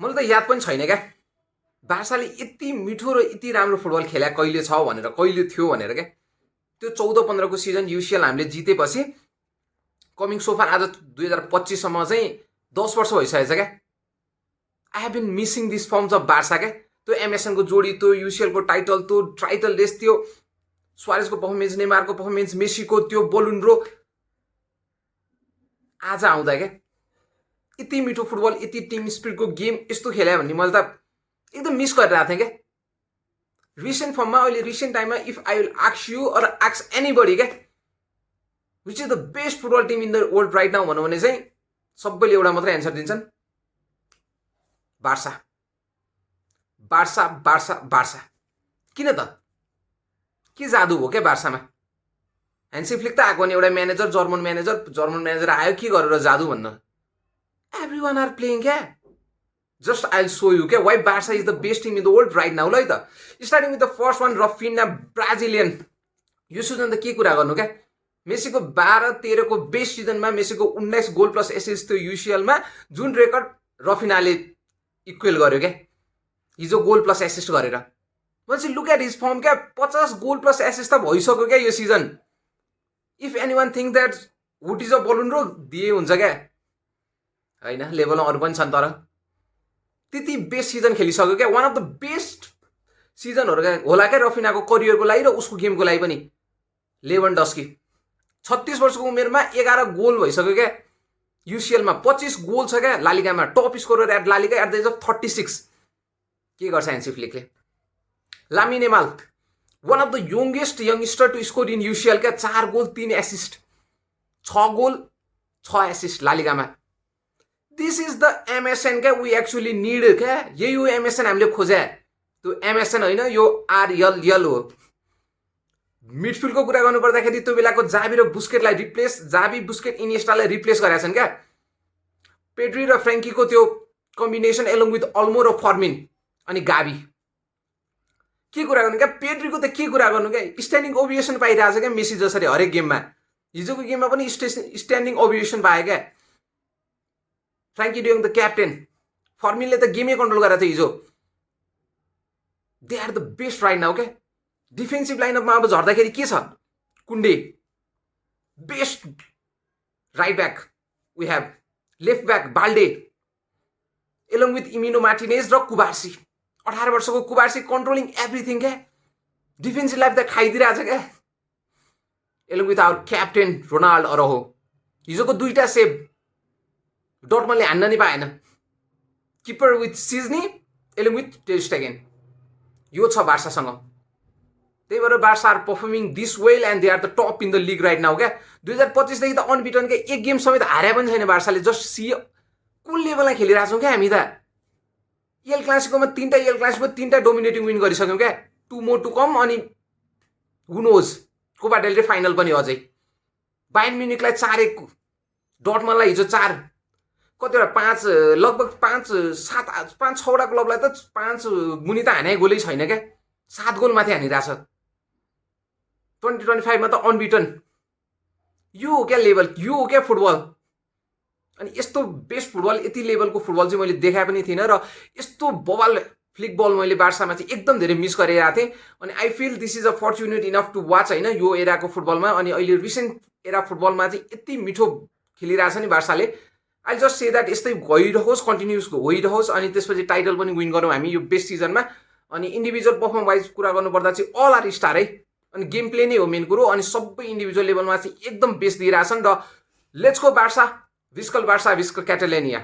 मलाई त याद पनि छैन क्या बार्साले यति मिठो र यति राम्रो फुटबल खेला कहिले छ भनेर कहिले थियो भनेर क्या त्यो 14-15 को सिजन युसिएल हामीले जितेपछि कमिङ सोफा आज 2025 सम्म चाहिँ 10 वर्ष भइसकेछ क्या I have been missing this forms of Barca क्या त्यो एमएसएन को जोडी त्यो युसिएल को टाइटल रेस त्यो सुवारेजको पर्फर्मेन्स नेमारको पर्फर्मेन्स मेसीको त्यो बलुन रो आज आउँदा क्या यति मिठो फुटबल यति टिम स्पिरिटको गेम यस्तो खेल्यो भन्ने मैले त एकदम मिस गरिरहेको थिएँ क्या रिसेन्ट फर्ममा अहिले रिसेन्ट टाइममा if I will ask you or ask anybody क्या which is the best football team in the world right now भनौँ भने चाहिँ सबैले एउटा मात्रै एन्सर दिन्छन् बार्सा बार्सा बार्सा बार्सा किन त के जादु हो क्या बार्सामा ह्यान्सी फ्लिक त आएको नि एउटा म्यानेजर जर्मन म्यानेजर आयो के गरेर जादु भन्न एभ्रीवन आर प्लेइङ क्या just I will show you क्या why Barca is the best team in the world right now ल है त starting with the first one Raphinha Brazilian यो सिजन त के कुरा गर्नु क्या मेसीको 12-13 को बेस्ट सिजनमा मेसीको 19 गोल प्लस एसिस्ट थियो युसिएलमा जुन रेकर्ड रफिनाले इक्वेल गर्यो क्या हिजो गोल प्लस एसिस्ट गरेर पछि लुक एट हिज फर्म क्या 50 गोल प्लस एसिस्ट त भइसक्यो क्या यो season if any one think that what is a Ballon d'Or दिए हुन्छ क्या होइन लेभलमा अरू पनि छन् तर त्यति बेस्ट सिजन खेलिसक्यो क्या वान अफ द बेस्ट सिजनहरू होला क्या रफिनाको करियरको लागि र उसको गेमको लागि पनि लेभनडस्की 36 वर्षको उमेरमा 11 गोल भइसक्यो क्या युसिएलमा 25 गोल छ क्या लालिगामा top scorer at LaLiga at the age of 36 के गर्छ ह्यान्सी फ्लिकले Lamine Yamal one of the youngest youngster to score in UCL क्या 4 गोल 3 एसिस्ट 6 गोल 6 एसिस्ट लालिगामा दिस इज द एमएसएन क्या वी एक्चुअली निड क्या यही हो MSN हामीले खोजे त्यो एमएसएन होइन यो आरएलएल हो मिडफिल्डको कुरा गर्नु पर्दाखेरि त्यो बेलाको जाबी र बुस्केटलाई रिप्लेस जाबी बुस्केट इनिएस्टालाई रिप्लेस गरेका छन् क्या पेड्री र फ्रेङ्कीको त्यो कम्बिनेसन एलोङ विथ अल्मो र फर्मिन अनि गाबी के कुरा गर्नु क्या पेड्रीको त के कुरा गर्नु क्या स्ट्यान्डिङ ओभिएसन पाइरहेछ क्या मेसी जसरी हरेक गेममा हिजोको गेममा पनि स्ट्यान्डिङ ओभिएसन पायो क्या फ्रेङ्की डियोङ द क्याप्टेन फर्मिनले त गेमै कन्ट्रोल गरेको थियो हिजो they are the best right now क्या डिफेन्सिभ लाइनअपमा अब झर्दाखेरि के छ Kounde best right back we have left back Balde along with Inigo Martinez र कुबार्सी 18 वर्षको कुबार्सी कन्ट्रोलिङ एभ्रिथिङ क्या डिफेन्सिभ लाइफ त खाइदिरहेछ क्या along with our captain Ronald Araujo हिजोको 2टा सेभ डर्टमनले हान्न नि पाएन keeper with सिजनी along with ter Stegen यो छ बार्सासँग त्यही भएर Barca are performing this well and they are the top in the league right now क्या 2025 देखि त अनबिटन क्या एक गेम समेत हारे पनि छैन बार्साले जस्ट सी कुन लेभलमा खेलिरहेछौँ क्या हामी त एल क्लासिकोमा 3टा एल क्लासिको 3टा डोमिनेटिङ विन गरिसक्यौँ क्या 2 मोर टु कम अनि हुनोज कोपा डेल रे फाइनल पनि अझै बायर्न म्युनिकलाई 4-1 डर्टमनलाई हिजो 4 कतिवटा 5 लगभग 5-6वटा क्लबलाई त 5 मुनि त हाने गोलै छैन क्या 7 गोल माथि हानिरहेछ 2025 मा त अनबिटन यो हो क्या लेभल यो हो क्या फुटबल अनि यस्तो बेस्ट फुटबल यति लेभलको फुटबल चाहिँ मैले देखाए पनि थिइनँ र यस्तो बवाल फ्लिक बल मैले बार्सामा चाहिँ एकदम धेरै मिस गरिरहेको थिएँ अनि I feel this is a fortunate enough to watch होइन यो एराको फुटबलमा अनि अहिले रिसेन्ट एरा फुटबलमा चाहिँ यति मिठो खेलिरहेछ नि बार्साले आई जस्ट से द्याट यस्तै गइरहोस् कन्टिन्युस होइरहोस् अनि त्यसपछि टाइटल पनि विन गरौँ हामी यो बेस्ट सिजनमा अनि इन्डिभिजुअल पर्फर्म वाइज कुरा गर्नुपर्दा चाहिँ अल आर स्टार है अनि गेम प्ले नै हो मेन कुरो अनि सबै इन्डिभिजुअल लेभलमा चाहिँ एकदम बेस्ट दिइरहेछन् र लेट्स गो बार्सा विस्कल क्याटालेनिया